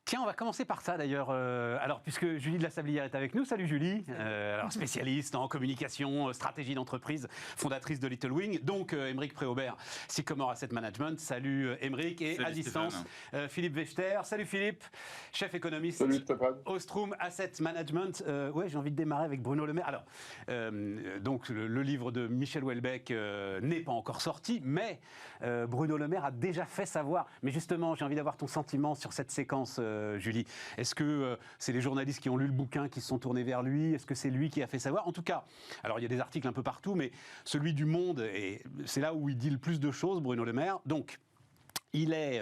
Tiens, on va commencer par ça d'ailleurs. Alors, puisque Julie de la Sablière est avec nous. Salut Julie. Alors, spécialiste en communication, stratégie d'entreprise, fondatrice de Little Wing. Donc, Émeric Préaubert, Sycomore Asset Management. Salut Émeric. Et salut à distance, Philippe Wechter. Salut Philippe, chef économiste. Salut Stéphane. Ostrom Asset Management. Ouais, j'ai envie de démarrer avec Bruno Le Maire. Alors, donc, le livre de Michel Houellebecq n'est pas encore sorti, mais Bruno Le Maire a déjà fait savoir. Mais justement, j'ai envie d'avoir ton sentiment sur cette séquence, Julie. Est-ce que c'est les journalistes qui ont lu le bouquin qui se sont tournés vers lui? Est-ce que c'est lui qui a fait savoir? En tout cas, alors il y a des articles un peu partout, mais celui du Monde, et c'est là où il dit le plus de choses, Bruno Le Maire. Donc, il est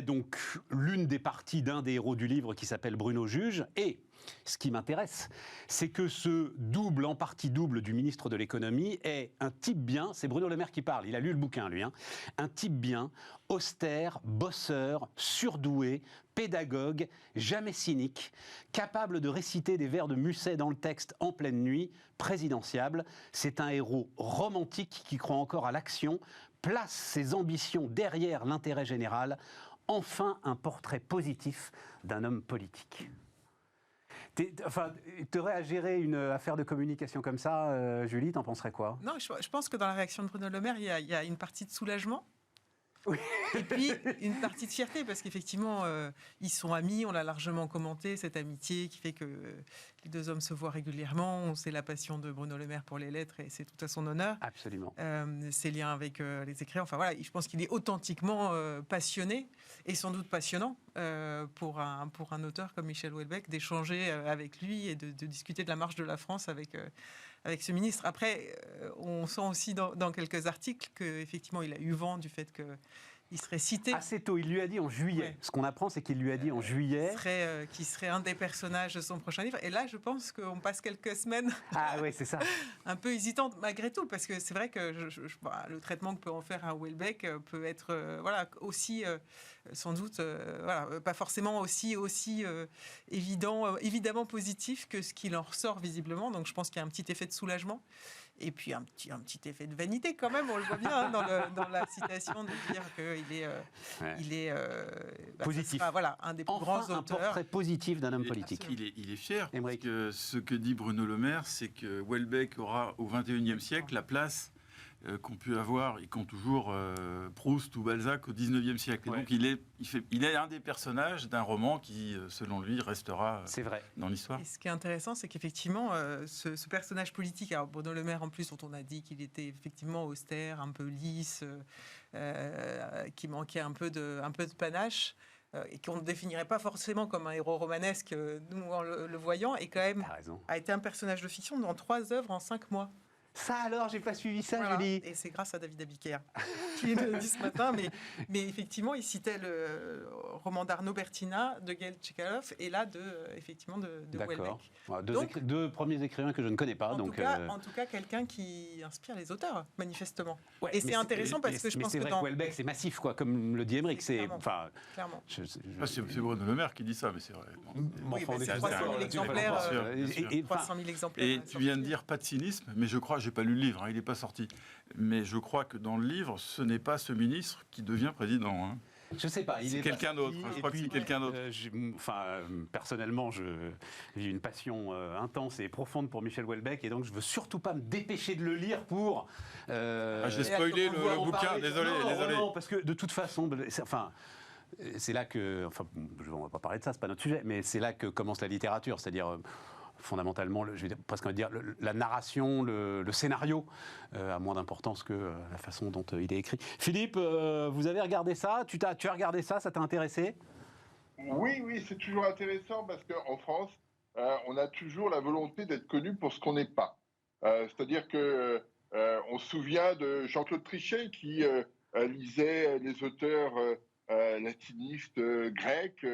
donc l'une des parties d'un des héros du livre qui s'appelle Bruno Juge. Et ce qui m'intéresse, c'est que ce double, en partie double du ministre de l'économie est un type bien, c'est Bruno Le Maire qui parle, il a lu le bouquin lui, un type bien, austère, bosseur, surdoué, pédagogue, jamais cynique, capable de réciter des vers de Musset dans le texte en pleine nuit, présidentiable. C'est un héros romantique qui croit encore à l'action, place ses ambitions derrière l'intérêt général. Enfin, un portrait positif d'un homme politique. T'aurais à gérer une affaire de communication comme ça, Julie, t'en penserais quoi? Non, je pense que dans la réaction de Bruno Le Maire, il y a une partie de soulagement. Oui. Et puis une partie de fierté, parce qu'effectivement, ils sont amis, on l'a largement commenté, cette amitié qui fait que les deux hommes se voient régulièrement. On sait la passion de Bruno Le Maire pour les lettres et c'est tout à son honneur. Absolument. Ses liens avec les écrivains, enfin voilà, je pense qu'il est authentiquement passionné et sans doute passionnant pour un auteur comme Michel Houellebecq d'échanger avec lui et de discuter de la marche de la France avec ce ministre. Après, on sent aussi dans quelques articles qu'effectivement, il a eu vent du fait qu'il serait cité. Assez tôt, il lui a dit en juillet. Ouais. Ce qu'on apprend, c'est qu'il lui a dit en juillet. Qui serait un des personnages de son prochain livre. Et là, je pense qu'on passe quelques semaines c'est ça. un peu hésitantes malgré tout, parce que c'est vrai que le traitement que peut en faire un Houellebecq peut être aussi, sans doute, pas forcément aussi évidemment positif que ce qu'il en ressort visiblement. Donc je pense qu'il y a un petit effet de soulagement. Et puis un petit effet de vanité quand même, on le voit bien dans la citation de dire qu'il est positif. Un des plus grands auteurs. Un portrait positif d'un homme politique. Il est fier, parce que ce que dit Bruno Le Maire, c'est que Houellebecq aura au XXIe siècle la place qu'ont pu avoir, et qu'ont toujours Proust ou Balzac au XIXe siècle. Et donc il est un des personnages d'un roman qui, selon lui, restera dans l'histoire. Et ce qui est intéressant, c'est qu'effectivement, ce personnage politique, alors Bruno Le Maire en plus, dont on a dit qu'il était effectivement austère, un peu lisse, qui manquait un peu de panache, et qu'on ne définirait pas forcément comme un héros romanesque, nous en le voyant, et quand même a été un personnage de fiction dans 3 œuvres en 5 mois. Ça alors, j'ai pas suivi ça, Julie. Et c'est grâce à David Abiker qui le dit ce matin. Mais effectivement, il citait le roman d'Arnaud Bertina, de Gaël Tchekhov, et là, de Houellebecq. D'accord. Deux premiers écrivains que je ne connais pas. En tout cas, quelqu'un qui inspire les auteurs, manifestement. Ouais, et c'est intéressant parce que je pense que c'est vrai que Houellebecq, c'est massif, quoi, comme le dit Émeric. Clairement. C'est Bruno Le Maire qui dit ça, mais c'est vrai. C'est 300 000 exemplaires. 300 000 exemplaires. Et tu viens de dire pas de cynisme, mais je crois, j'ai pas lu le livre, il n'est pas sorti. Mais je crois que dans le livre, ce n'est pas ce ministre qui devient président. Je sais pas. C'est quelqu'un d'autre. Je crois que c'est quelqu'un d'autre. Personnellement, j'ai une passion intense et profonde pour Michel Houellebecq, et donc je veux surtout pas me dépêcher de le lire pour. J'ai spoilé le bouquin. Désolé. Non, parce que de toute façon, c'est là que, on va pas parler de ça, c'est pas notre sujet, mais c'est là que commence la littérature, c'est-à-dire. Fondamentalement, je vais presque dire la narration, le scénario a moins d'importance que la façon dont il est écrit. Philippe, vous avez regardé ça? Tu as regardé ça? Ça t'a intéressé? Oui, c'est toujours intéressant parce qu'en France, on a toujours la volonté d'être connu pour ce qu'on n'est pas. C'est-à-dire que on se souvient de Jean-Claude Trichet qui lisait les auteurs latinistes grecs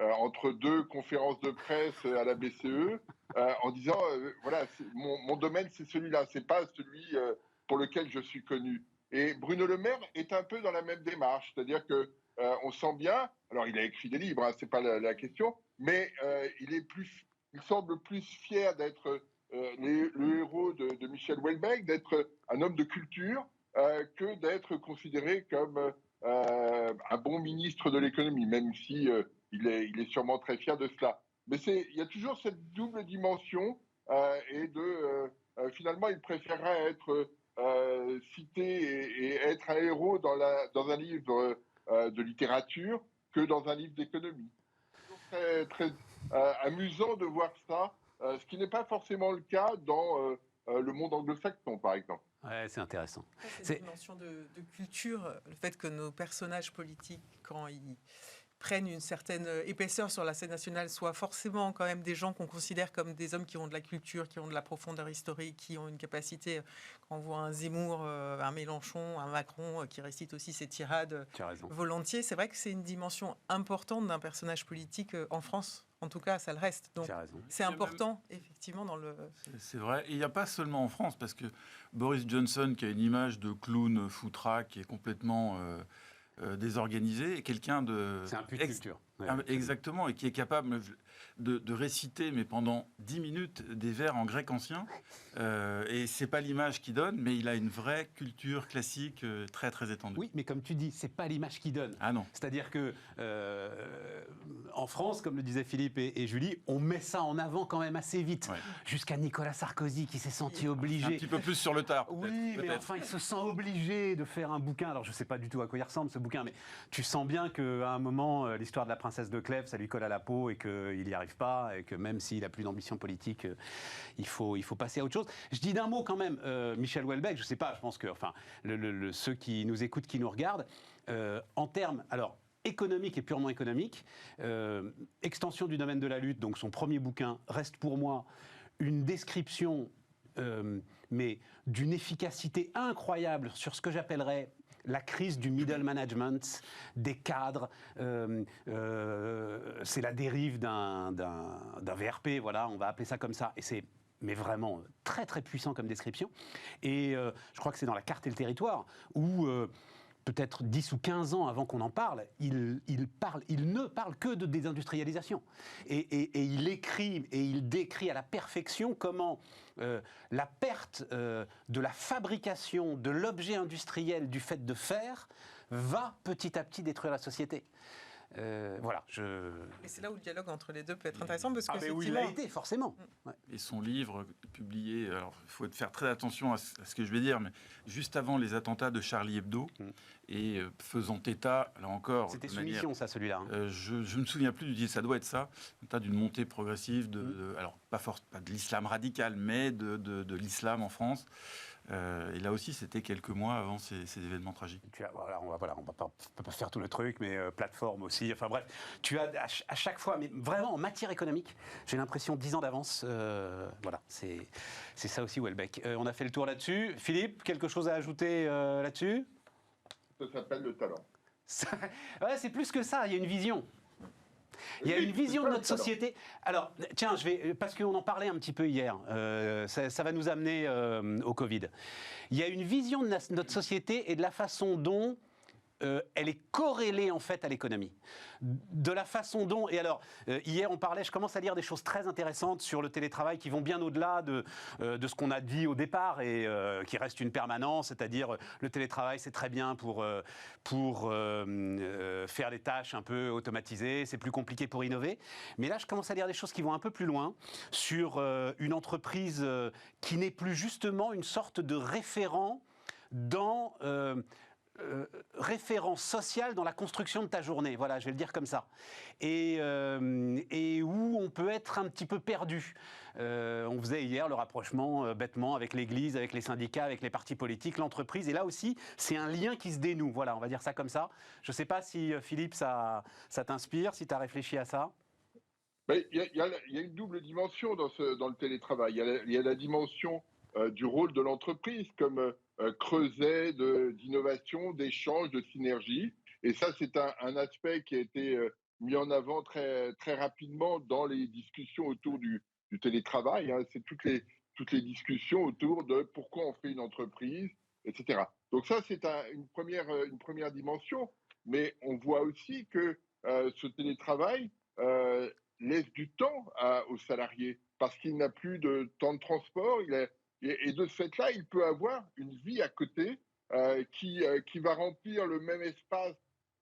entre 2 conférences de presse à la BCE. En disant, mon domaine, c'est celui-là, c'est pas celui pour lequel je suis connu. Et Bruno Le Maire est un peu dans la même démarche, c'est-à-dire que on sent bien, alors il a écrit des livres, c'est pas la question, mais il semble plus fier d'être le héros de Michel Houellebecq, d'être un homme de culture, que d'être considéré comme un bon ministre de l'économie, même si il est sûrement très fier de cela. Mais il y a toujours cette double dimension finalement, il préférerait être cité et être un héros dans un livre de littérature que dans un livre d'économie. C'est toujours très, très amusant de voir ça, ce qui n'est pas forcément le cas dans le monde anglo-saxon, par exemple. Ouais, c'est intéressant. C'est une dimension de culture, le fait que nos personnages politiques, quand ils prennent une certaine épaisseur sur la scène nationale, soient forcément quand même des gens qu'on considère comme des hommes qui ont de la culture, qui ont de la profondeur historique, qui ont une capacité, quand on voit un Zemmour, un Mélenchon, un Macron qui récite aussi ses tirades volontiers, c'est vrai que c'est une dimension importante d'un personnage politique en France. En tout cas, ça le reste. Donc, c'est important, effectivement, dans le... C'est vrai. Et il n'y a pas seulement en France, parce que Boris Johnson, qui a une image de clown foutraque, qui est complètement désorganisé, est quelqu'un de... C'est un puits de culture. Exactement, et qui est capable de réciter, mais pendant 10 minutes, des vers en grec ancien. Et c'est pas l'image qu'il donne, mais il a une vraie culture classique très, très étendue. Oui, mais comme tu dis, c'est pas l'image qu'il donne. Ah non. C'est-à-dire que en France, comme le disaient Philippe et Julie, on met ça en avant quand même assez vite. Ouais. Jusqu'à Nicolas Sarkozy qui s'est senti obligé... Un petit peu plus sur le tard, peut-être. Oui, mais enfin, il se sent obligé de faire un bouquin. Alors, je sais pas du tout à quoi il ressemble, ce bouquin, mais tu sens bien qu'à un moment, l'histoire de la princesse de Clèves, ça lui colle à la peau et qu'il n'y arrive pas, et que même s'il a plus d'ambition politique, il faut passer à autre chose. Je dis d'un mot quand même, Michel Houellebecq, je sais pas, je pense que enfin, ceux qui nous écoutent, qui nous regardent, en termes, alors, économique et purement économique, extension du domaine de la lutte, donc son premier bouquin, reste pour moi une description, mais d'une efficacité incroyable sur ce que j'appellerais la crise du middle management, des cadres, c'est la dérive d'un VRP, voilà, on va appeler ça comme ça, et c'est mais vraiment très très puissant comme description. Et je crois que c'est dans La Carte et le Territoire où peut-être 10 ou 15 ans avant qu'on en parle, il ne parle que de désindustrialisation. Et il écrit et il décrit à la perfection comment la perte de la fabrication de l'objet industriel du fait de faire va petit à petit détruire la société. Voilà. Et c'est là où le dialogue entre les deux peut être intéressant parce que oui, il a été forcément. Ouais. Et son livre publié, alors il faut faire très attention à ce que je vais dire, mais juste avant les attentats de Charlie Hebdo et faisant état, là encore, c'était Soumission, ça, celui-là. Je ne me souviens plus du titre, ça doit être ça, état d'une montée progressive alors pas de l'islam radical, mais de l'islam en France. Et là aussi, c'était quelques mois avant ces événements tragiques. On va pas faire tout le truc, mais plateforme aussi. Enfin bref, tu as à chaque fois, mais vraiment en matière économique, j'ai l'impression 10 ans d'avance. Voilà, c'est ça aussi Houellebecq. On a fait le tour là-dessus. Philippe, quelque chose à ajouter là-dessus ? Ça s'appelle le talent. Ouais, c'est plus que ça. Il y a une vision. Il y a une vision de notre société. Alors, tiens, parce qu'on en parlait un petit peu hier, ça va nous amener au Covid. Il y a une vision de notre société et de la façon dont elle est corrélée en fait à l'économie. De la façon dont, et alors hier on parlait, je commence à lire des choses très intéressantes sur le télétravail qui vont bien au-delà de ce qu'on a dit au départ et qui reste une permanence, c'est-à-dire le télétravail c'est très bien pour faire des tâches un peu automatisées, c'est plus compliqué pour innover. Mais là je commence à lire des choses qui vont un peu plus loin sur une entreprise qui n'est plus justement une sorte de référent dans... référence sociale dans la construction de ta journée, voilà, je vais le dire comme ça, et où on peut être un petit peu perdu. On faisait hier le rapprochement bêtement avec l'Église, avec les syndicats, avec les partis politiques, l'entreprise, et là aussi, c'est un lien qui se dénoue, voilà, on va dire ça comme ça. Je ne sais pas si, Philippe, ça t'inspire, si tu as réfléchi à ça. Il y a une double dimension dans le télétravail. Il y a la dimension du rôle de l'entreprise comme creuset d'innovation, d'échange, de synergie. Et ça, c'est un aspect qui a été mis en avant très, très rapidement dans les discussions autour du télétravail. Hein. C'est toutes les discussions autour de pourquoi on fait une entreprise, etc. Donc ça, c'est une première dimension. Mais on voit aussi que ce télétravail laisse du temps aux salariés parce qu'il n'a plus de temps de transport. Et de ce fait-là, il peut avoir une vie à côté qui va remplir le même espace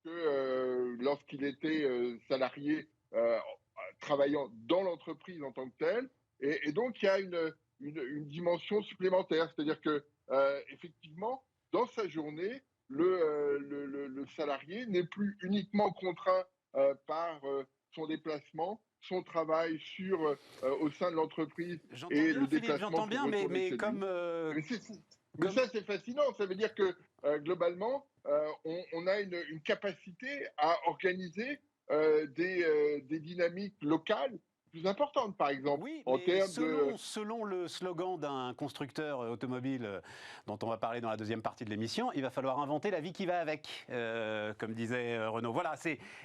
que lorsqu'il était salarié, travaillant dans l'entreprise en tant que telle. Et donc, il y a une dimension supplémentaire. C'est-à-dire que, effectivement, dans sa journée, le salarié n'est plus uniquement contraint par son déplacement, son travail au sein de l'entreprise J'entends et bien, le Philippe, déplacement j'entends pour bien, retourner mais chez lui. comme... Mais ça, c'est fascinant. Ça veut dire que, globalement, on a une capacité à organiser des dynamiques locales plus importantes, par exemple, Oui, en mais termes de... selon le slogan d'un constructeur automobile dont on va parler dans la deuxième partie de l'émission, il va falloir inventer la vie qui va avec, comme disait Renaud. Voilà,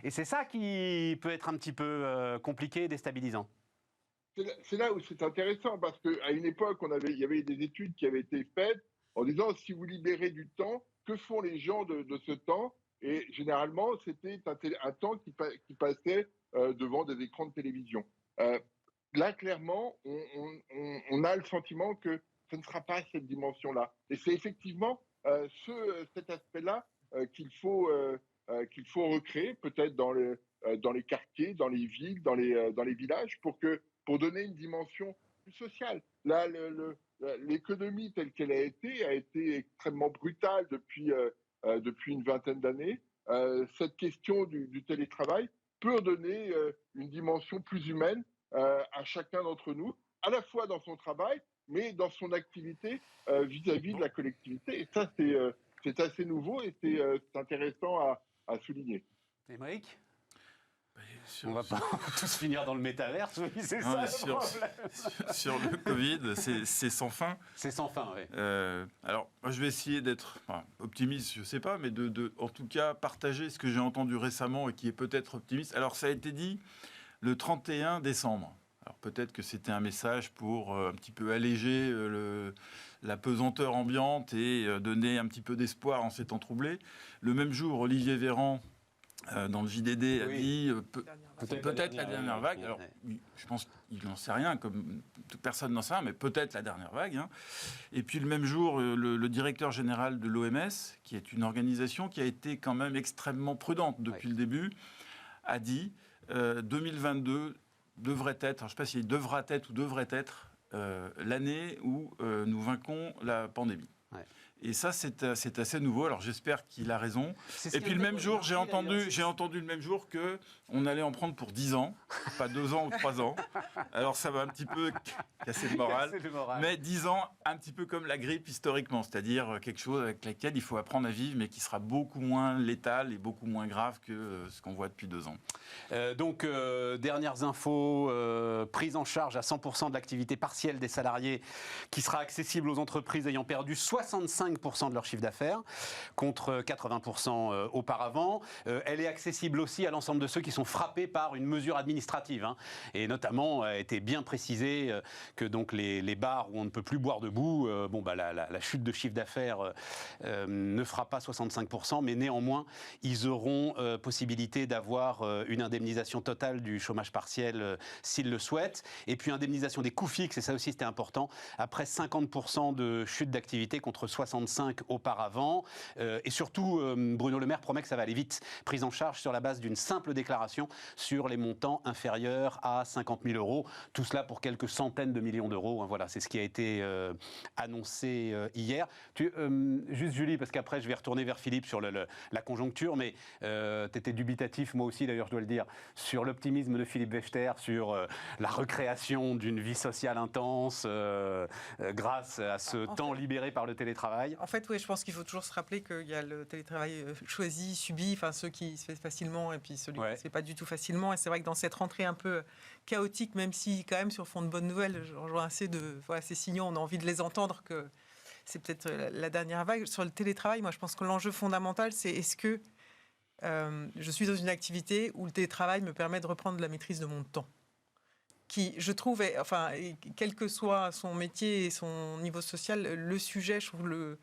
et c'est ça qui peut être un petit peu compliqué et déstabilisant. C'est là où c'est intéressant, parce qu'à une époque, il y avait des études qui avaient été faites en disant, si vous libérez du temps, que font les gens de ce temps? Et généralement, c'était un temps qui passait devant des écrans de télévision. Là, clairement, on a le sentiment que ce ne sera pas cette dimension-là. Et c'est effectivement cet aspect-là qu'il faut recréer, peut-être dans les quartiers, dans les villes, dans les villages, pour donner une dimension plus sociale. Là, l'économie telle qu'elle a été extrêmement brutale depuis une vingtaine d'années. Cette question du télétravail peut donner une dimension plus humaine à chacun d'entre nous, à la fois dans son travail, mais dans son activité vis-à-vis de la collectivité. Et ça, c'est assez nouveau et c'est intéressant à souligner. Émeric ? On va pas tous finir dans le métaverse, oui, c'est Non, ça le problème. sur le Covid, c'est sans fin. C'est sans fin, oui. Alors, moi, je vais essayer d'être optimiste, je ne sais pas, mais en tout cas, partager ce que j'ai entendu récemment et qui est peut-être optimiste. Alors, ça a été dit le 31 décembre. Alors, peut-être que c'était un message pour un petit peu alléger la pesanteur ambiante et donner un petit peu d'espoir en ces temps troublés. Le même jour, Olivier Véran, dans le JDD, a dit peut-être la dernière vague. Alors, je pense qu'il n'en sait rien, comme toute personne n'en sait rien, mais peut-être la dernière vague. Hein. Et puis le même jour, le directeur général de l'OMS, qui est une organisation qui a été quand même extrêmement prudente depuis le début, a dit 2022 devrait être, je ne sais pas s'il devra être ou devrait être, l'année où nous vaincrons la pandémie. Ouais. Et ça, c'est assez nouveau. Alors, j'espère qu'il a raison. Et puis, le même jour, j'ai entendu le même jour qu'on allait en prendre pour 10 ans, pas 2 ans ou 3 ans. Alors, ça va un petit peu casser le moral. Mais 10 ans, un petit peu comme la grippe historiquement, c'est-à-dire quelque chose avec laquelle il faut apprendre à vivre, mais qui sera beaucoup moins létal et beaucoup moins grave que ce qu'on voit depuis 2 ans. Donc, dernières infos, prise en charge à 100% de l'activité partielle des salariés qui sera accessible aux entreprises ayant perdu 65% de leur chiffre d'affaires, contre 80% auparavant. Elle est accessible aussi à l'ensemble de ceux qui sont frappés par une mesure administrative. Hein. Et notamment, a été bien précisé que donc les bars où on ne peut plus boire debout, la chute de chiffre d'affaires ne fera pas 65%, mais néanmoins, ils auront possibilité d'avoir une indemnisation totale du chômage partiel s'ils le souhaitent. Et puis, indemnisation des coûts fixes, et ça aussi c'était important, après 50% de chute d'activité contre 65 auparavant. Et surtout, Bruno Le Maire promet que ça va aller vite. Prise en charge sur la base d'une simple déclaration sur les montants inférieurs à 50 000 euros. Tout cela pour quelques centaines de millions d'euros. Voilà, c'est ce qui a été annoncé hier. Juste Julie, parce qu'après je vais retourner vers Philippe sur la conjoncture, mais tu étais dubitatif, moi aussi d'ailleurs je dois le dire, sur l'optimisme de Philippe Wechter, sur la recréation d'une vie sociale intense grâce à ce temps libéré par le télétravail. En fait, oui, je pense qu'il faut toujours se rappeler qu'il y a le télétravail choisi, subi, enfin ceux qui se fait facilement et puis celui qui ne se fait pas du tout facilement. Et c'est vrai que dans cette rentrée un peu chaotique, même si quand même sur fond de bonnes nouvelles, je rejoins assez ces signaux, on a envie de les entendre, que c'est peut-être la dernière vague. Sur le télétravail, moi je pense que l'enjeu fondamental, c'est est-ce que je suis dans une activité où le télétravail me permet de reprendre la maîtrise de mon temps, qui, je trouve, quel que soit son métier et son niveau social, le sujet, je trouve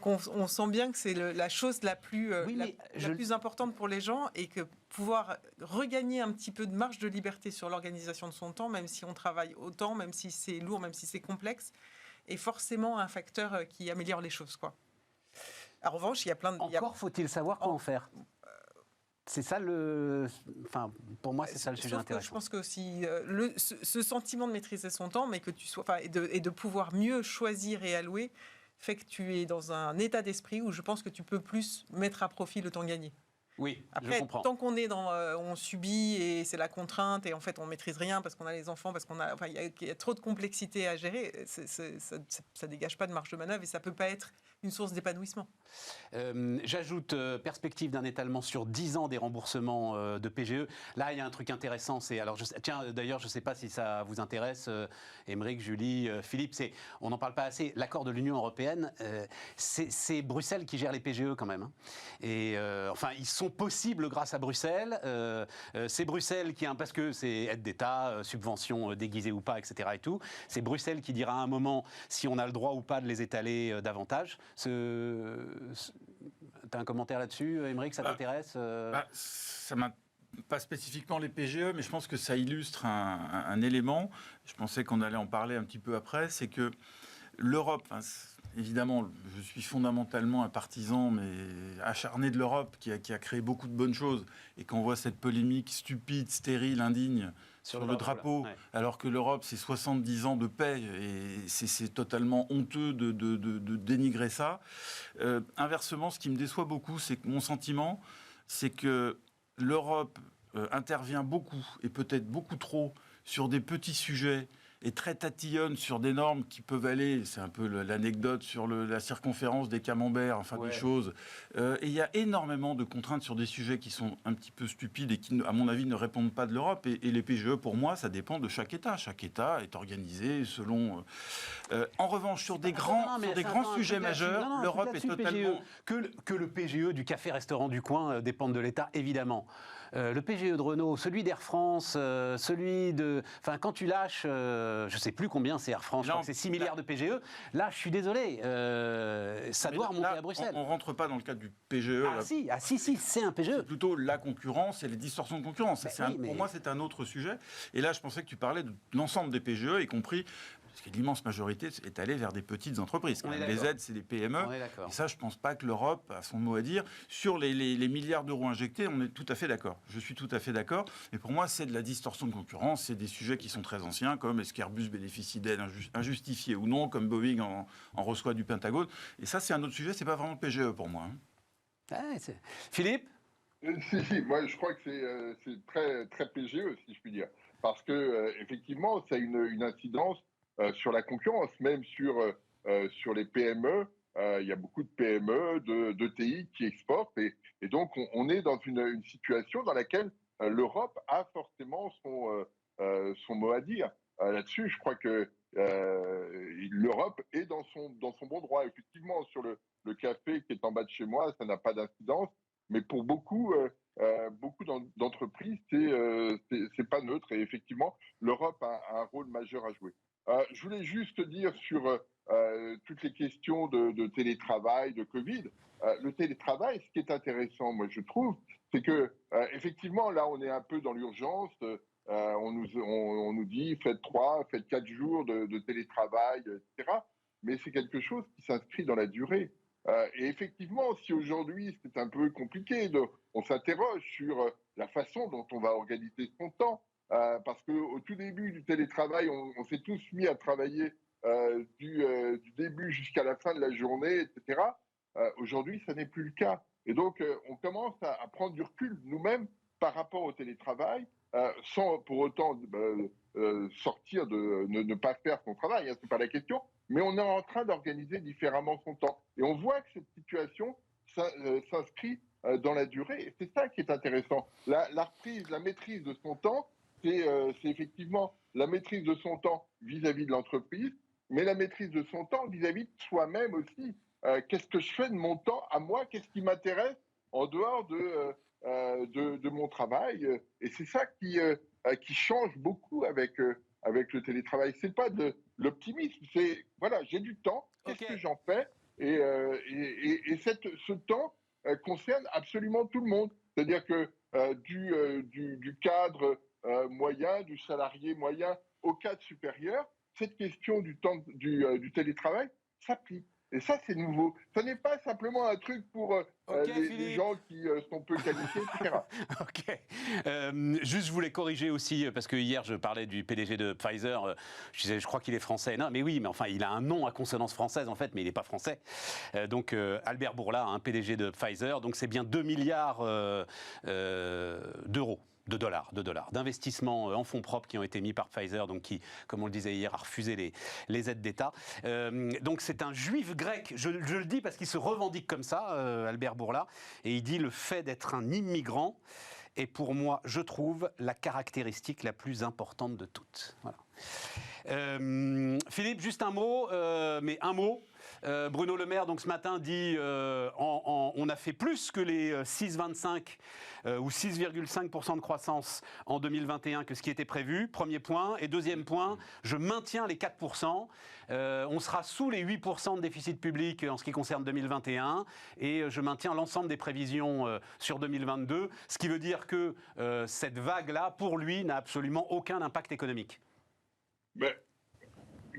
on sent bien que c'est la chose la plus importante pour les gens, et que pouvoir regagner un petit peu de marge de liberté sur l'organisation de son temps, même si on travaille autant, même si c'est lourd, même si c'est complexe, est forcément un facteur qui améliore les choses, quoi. En revanche, il y a plein de... Encore faut-il savoir comment faire. c'est ça pour moi, c'est ça le sujet intéressant. Je pense que aussi ce sentiment de maîtriser son temps, mais que tu sois, et de pouvoir mieux choisir et allouer, fait que tu es dans un état d'esprit où je pense que tu peux plus mettre à profit le temps gagné. Oui, après, je comprends. Tant qu'on est on subit et c'est la contrainte et en fait on maîtrise rien parce qu'on a les enfants, parce il y a trop de complexité à gérer, ça dégage pas de marge de manœuvre et ça peut pas être une source d'épanouissement. J'ajoute perspective d'un étalement sur 10 ans des remboursements de PGE. Là, il y a un truc intéressant. D'ailleurs, je ne sais pas si ça vous intéresse, Aymeric, Julie, Philippe. On n'en parle pas assez. L'accord de l'Union européenne, c'est Bruxelles qui gère les PGE quand même. Hein. Et ils sont possibles grâce à Bruxelles. C'est Bruxelles qui, parce que c'est aide d'État, subventions déguisées ou pas, etc. Et tout. C'est Bruxelles qui dira à un moment si on a le droit ou pas de les étaler davantage. T'as un commentaire là-dessus, Aymeric, ça t'intéresse Ça m'a pas spécifiquement les PGE, mais je pense que ça illustre un élément. Je pensais qu'on allait en parler un petit peu après. C'est que l'Europe, évidemment, je suis fondamentalement un partisan, mais acharné de l'Europe, qui a créé beaucoup de bonnes choses. Et quand on voit cette polémique stupide, stérile, indigne, sur le drapeau, ouais. Alors que l'Europe, c'est 70 ans de paix, et c'est totalement honteux de dénigrer ça. Inversement, ce qui me déçoit beaucoup, c'est que mon sentiment, c'est que l'Europe intervient beaucoup, et peut-être beaucoup trop, sur des petits sujets, et très tatillonne sur des normes qui peuvent aller, c'est un peu l'anecdote sur la circonférence des camemberts, des choses. Et il y a énormément de contraintes sur des sujets qui sont un petit peu stupides et qui, à mon avis, ne répondent pas de l'Europe. Et les PGE, pour moi, ça dépend de chaque État. Chaque État est organisé selon... en revanche, sur des grands sujets majeurs, l'Europe est totalement... Que le PGE du café-restaurant du coin dépende de l'État, évidemment. Le PGE de Renault, celui d'Air France, celui de... quand tu lâches, je ne sais plus combien c'est Air France, je crois que c'est 6 milliards de PGE. Là, je suis désolé, ça doit remonter à Bruxelles. On ne rentre pas dans le cadre du PGE. Si, c'est un PGE. C'est plutôt la concurrence et les distorsions de concurrence. Pour moi, c'est un autre sujet. Et là, je pensais que tu parlais de l'ensemble des PGE, y compris... Parce que l'immense majorité est allée vers des petites entreprises. Les aides, c'est des PME. Et ça, je ne pense pas que l'Europe a son mot à dire. Sur les milliards d'euros injectés, on est tout à fait d'accord. Je suis tout à fait d'accord. Mais pour moi, c'est de la distorsion de concurrence. C'est des sujets qui sont très anciens, comme est-ce qu'Airbus bénéficie d'aides injustifiées ou non, comme Boeing en reçoit du Pentagone. Et ça, c'est un autre sujet. Ce n'est pas vraiment le PGE pour moi. Philippe ? Si, moi, je crois que c'est très, très PGE, si je puis dire. Parce que, effectivement, ça a une incidence sur la concurrence, même sur les PME. Il y a beaucoup de PME, d'ETI qui exportent. Et donc, on est dans une situation dans laquelle l'Europe a forcément son mot à dire. Là-dessus, je crois que l'Europe est dans son bon droit. Effectivement, sur le café qui est en bas de chez moi, ça n'a pas d'incidence. Mais pour beaucoup d'entreprises, c'est pas neutre. Et effectivement, l'Europe a un rôle majeur à jouer. Je voulais juste dire sur toutes les questions de télétravail, de Covid. Le télétravail, ce qui est intéressant, moi, je trouve, c'est que effectivement, là, on est un peu dans l'urgence. On nous dit faites 3, faites 4 jours de télétravail, etc. Mais c'est quelque chose qui s'inscrit dans la durée. Et effectivement, si aujourd'hui c'est un peu compliqué, on s'interroge sur la façon dont on va organiser son temps. Parce qu'au tout début du télétravail, on s'est tous mis à travailler du début jusqu'à la fin de la journée, etc. Aujourd'hui, ça n'est plus le cas. Et donc, on commence à prendre du recul nous-mêmes par rapport au télétravail, sans pour autant sortir de ne pas faire son travail, hein, c'est pas la question, mais on est en train d'organiser différemment son temps. Et on voit que cette situation s'inscrit dans la durée. Et c'est ça qui est intéressant. La reprise, la maîtrise de son temps, c'est effectivement la maîtrise de son temps vis-à-vis de l'entreprise, mais la maîtrise de son temps vis-à-vis de soi-même aussi. Qu'est-ce que je fais de mon temps à moi? Qu'est-ce qui m'intéresse en dehors de mon travail? Et c'est ça qui change beaucoup avec le télétravail. C'est pas de l'optimisme, c'est voilà, j'ai du temps, qu'est-ce que j'en fais? Et ce temps concerne absolument tout le monde. C'est-à-dire que du cadre moyen, du salarié moyen au cadre supérieur, cette question du temps du télétravail s'applique. Et ça, c'est nouveau. Ça n'est pas simplement un truc pour les gens qui sont on peut qualifier, etc. Ok. Juste, je voulais corriger aussi, parce que hier, je parlais du PDG de Pfizer. Je disais, je crois qu'il est français. Non, mais oui, mais enfin, il a un nom à consonance française, en fait, mais il n'est pas français. Donc, Albert Bourla, un PDG de Pfizer. Donc, c'est bien 2 milliards d'euros. De dollars, d'investissements en fonds propres qui ont été mis par Pfizer, donc qui, comme on le disait hier, a refusé les aides d'État. Donc c'est un juif grec, je le dis parce qu'il se revendique comme ça, Albert Bourla, et il dit le fait d'être un immigrant est pour moi, je trouve, la caractéristique la plus importante de toutes. Voilà. Philippe, juste un mot, mais un mot. Bruno Le Maire, donc ce matin, dit on a fait plus que les 6,25 ou 6,5% de croissance en 2021 que ce qui était prévu. Premier point. Et deuxième point, je maintiens les 4%. On sera sous les 8% de déficit public en ce qui concerne 2021. Et je maintiens l'ensemble des prévisions sur 2022. Ce qui veut dire que cette vague-là, pour lui, n'a absolument aucun impact économique. Mais,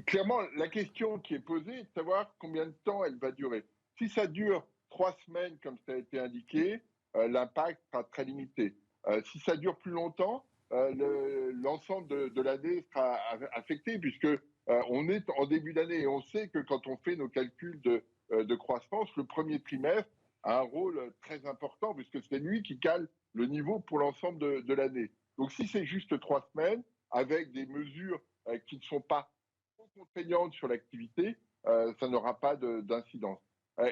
clairement, la question qui est posée est de savoir combien de temps elle va durer. Si ça dure 3 semaines, comme ça a été indiqué, l'impact sera très limité. Si ça dure plus longtemps, l'ensemble de l'année sera affecté, puisque on est en début d'année et on sait que quand on fait nos calculs de croissance, le premier trimestre a un rôle très important, puisque c'est lui qui cale le niveau pour l'ensemble de l'année. Donc si c'est juste 3 semaines, avec des mesures qui ne sont pas trop contraignantes sur l'activité, ça n'aura pas d'incidence.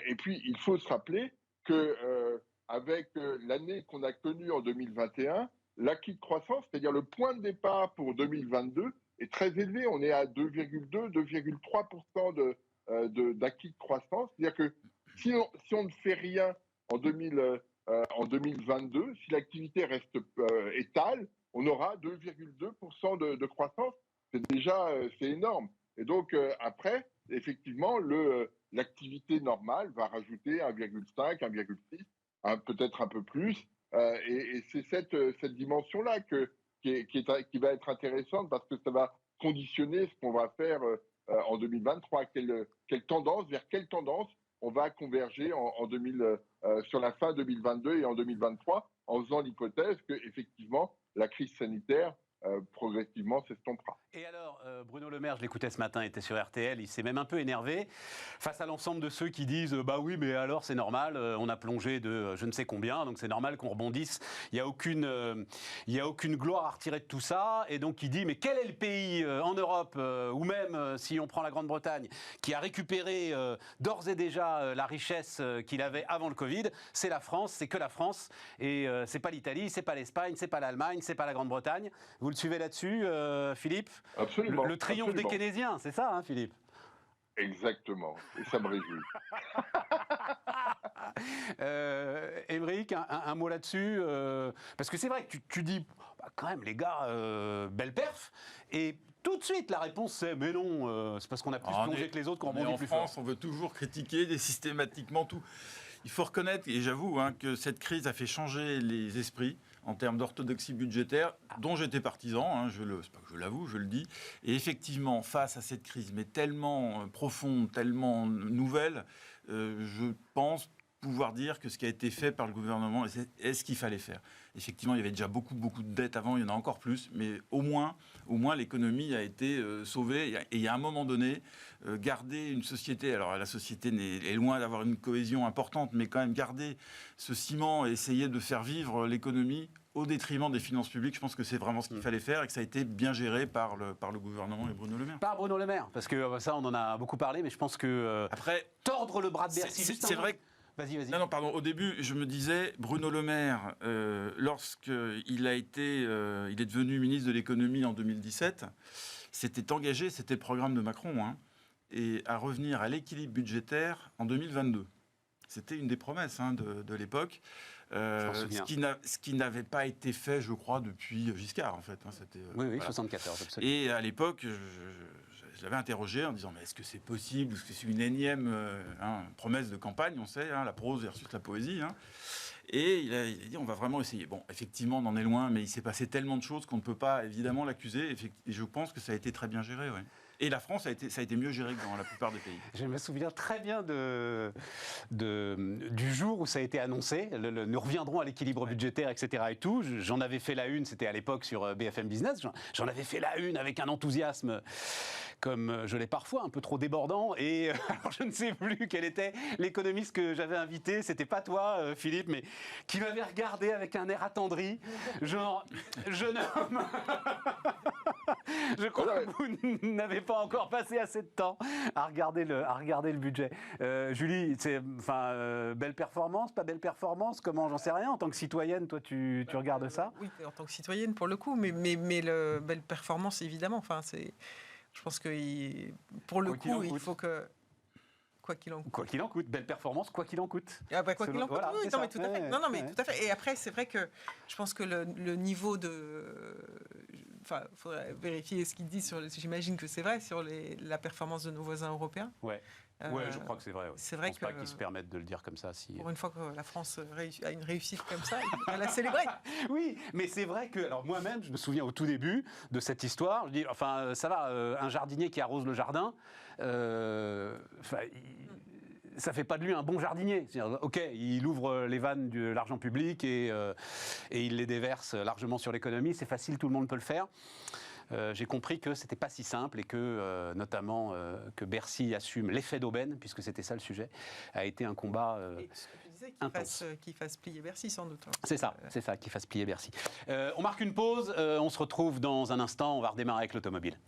Et puis, il faut se rappeler qu'avec l'année qu'on a connue en 2021, l'acquis de croissance, c'est-à-dire le point de départ pour 2022, est très élevé. On est à 2,2-2,3% d'acquis de croissance. C'est-à-dire que si on ne fait rien en 2022, si l'activité reste étale, on aura 2,2% de croissance. C'est énorme. Et donc, après, effectivement, l'activité normale va rajouter 1,5, 1,6, peut-être un peu plus. Et c'est cette dimension-là qui va être intéressante parce que ça va conditionner ce qu'on va faire en 2023. Vers quelle tendance on va converger sur la fin 2022 et en 2023 en faisant l'hypothèse qu'effectivement, la crise sanitaire progressivement s'estompera. Et alors, Bruno Le Maire, je l'écoutais ce matin, il était sur RTL, il s'est même un peu énervé face à l'ensemble de ceux qui disent bah oui, mais alors c'est normal, on a plongé de je ne sais combien, donc c'est normal qu'on rebondisse. Il n'y a aucune gloire à retirer de tout ça. Et donc il dit mais quel est le pays en Europe, ou même si on prend la Grande-Bretagne, qui a récupéré d'ores et déjà la richesse qu'il avait avant le Covid? C'est la France, c'est que la France. Et c'est pas l'Italie, c'est pas l'Espagne, c'est pas l'Allemagne, c'est pas la Grande-Bretagne. Vous le suivez là-dessus, Philippe? Absolument. Le triomphe absolument. des Keynésiens, c'est ça, hein, Philippe? Exactement. Et ça me réjouit. Émeric, un mot là-dessus, parce que c'est vrai que tu dis, bah, quand même, les gars, belle perf, et tout de suite la réponse c'est, mais non, c'est parce qu'on a plus plongé que les autres qu'on rebondit plus fort. En France, on veut toujours critiquer systématiquement tout. Il faut reconnaître, et j'avoue, que cette crise a fait changer les esprits en termes d'orthodoxie budgétaire, dont j'étais partisan, c'est pas que je l'avoue, je le dis. Et effectivement, face à cette crise, mais tellement profonde, tellement nouvelle, je pense pouvoir dire que ce qui a été fait par le gouvernement est ce qu'il fallait faire. Effectivement, il y avait déjà beaucoup de dettes avant, il y en a encore plus, mais au moins l'économie a été sauvée. Et à un moment donné, garder une société, alors la société est loin d'avoir une cohésion importante, mais quand même garder ce ciment et essayer de faire vivre l'économie au détriment des finances publiques, je pense que c'est vraiment ce qu'il fallait faire et que ça a été bien géré par le gouvernement et Bruno Le Maire. Par Bruno Le Maire, parce que ça, on en a beaucoup parlé, mais je pense que après, tordre le bras de Bercy, c'est vrai que Vas-y. Non, pardon. Au début, je me disais, Bruno Le Maire, lorsqu'il est devenu ministre de l'économie en 2017, s'était engagé, c'était le programme de Macron, et à revenir à l'équilibre budgétaire en 2022. C'était une des promesses de l'époque. Ce qui n'avait pas été fait, je crois, depuis Giscard, en fait. Oui, voilà. 74, absolument. Et à l'époque, je l'avais interrogé en disant mais est-ce que c'est possible? Est-ce que c'est une énième promesse de campagne? On sait, la prose versus la poésie. Et il a dit on va vraiment essayer. Bon, effectivement, on en est loin, mais il s'est passé tellement de choses qu'on ne peut pas évidemment l'accuser. Et je pense que ça a été très bien géré. Ouais. Et la France, ça a été mieux géré que dans la plupart des pays. Je me souviens très bien du jour où ça a été annoncé. Nous reviendrons à l'équilibre budgétaire, etc. et tout. J'en avais fait la une, c'était à l'époque sur BFM Business. J'en avais fait la une avec un enthousiasme comme je l'ai parfois, un peu trop débordant. Et alors je ne sais plus quel était l'économiste que j'avais invité. C'était pas toi, Philippe, mais qui m'avait regardé avec un air attendri. Genre, jeune homme, je crois que vous n'avez pas encore passé assez de temps à regarder le budget. Julie, belle performance, pas belle performance, comment, j'en sais rien. En tant que citoyenne, toi, tu regardes ça? Oui, en tant que citoyenne, pour le coup, mais belle performance, évidemment. Enfin, je pense que pour le coup, il faut que... Quoi qu'il en coûte. Quoi qu'il en coûte. Belle performance, quoi qu'il en coûte. Ah bah, quoi qu'il en coûte, voilà, oui, non, mais tout à fait. Non, mais ouais. tout à fait. Et après, c'est vrai que je pense que le niveau de... Enfin, il faudrait vérifier ce qu'il dit sur... J'imagine que c'est vrai, sur la performance de nos voisins européens. Ouais. Ouais, je crois que c'est vrai. Ouais. C'est vrai je pense pas qu'ils se permettent de le dire comme ça. Pour une fois que la France a une réussite comme ça, il faudrait la célébrer. Oui, mais c'est vrai que, alors moi-même, je me souviens au tout début de cette histoire, je dis, enfin, ça va, un jardinier qui arrose le jardin, ça fait pas de lui un bon jardinier. Ok, il ouvre les vannes de l'argent public et il les déverse largement sur l'économie, c'est facile, tout le monde peut le faire. J'ai compris que c'était pas si simple et que, notamment, que Bercy assume l'effet d'aubaine, puisque c'était ça le sujet, a été un combat intense. Qu'il fasse plier Bercy, sans doute. C'est ça, qu'il fasse plier Bercy. On marque une pause, on se retrouve dans un instant, on va redémarrer avec l'automobile.